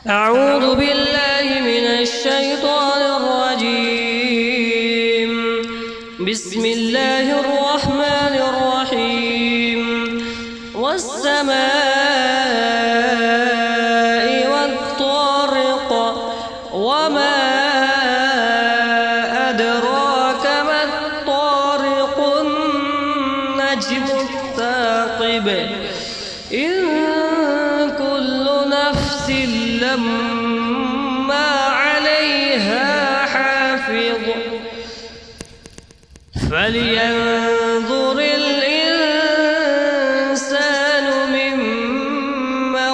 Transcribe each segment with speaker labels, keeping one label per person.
Speaker 1: أعوذ بالله من الشيطان الرجيم. بسم الله الرحمن الرحيم. والسماء والطارق وما أدراك ما الطارق النجم الثاقب إن كل نفس لما عليها حافظ فلينظر الإنسان مما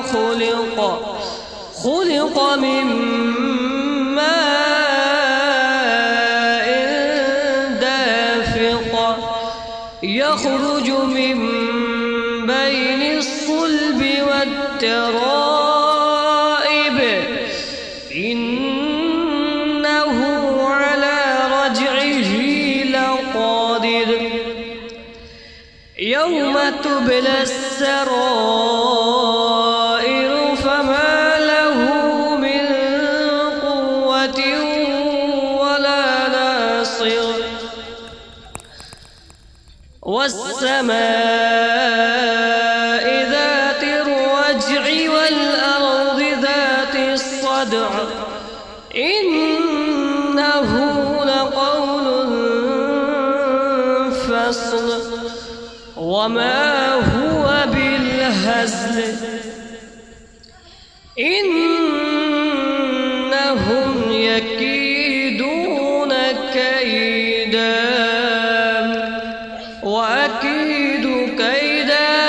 Speaker 1: خلق من ماء دافق يخرج من بين الصلب والترائب إنه على رجعه لقادر يوم تبلى السرائر فما له من قوة ولا ناصر والسماء ذات الرجع والأرض ذات الصدع إنه لقول فصل وما هو بالهزل إنهم يكيدون كيدا وأكيد كيدا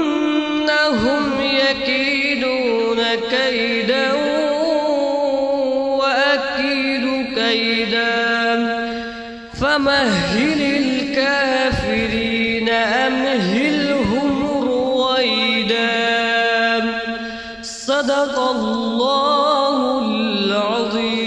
Speaker 1: إنهم يكيدون كيدا وأكيد كيدا فمهل الكافرين أمهلهم رويدا صدق الله العظيم.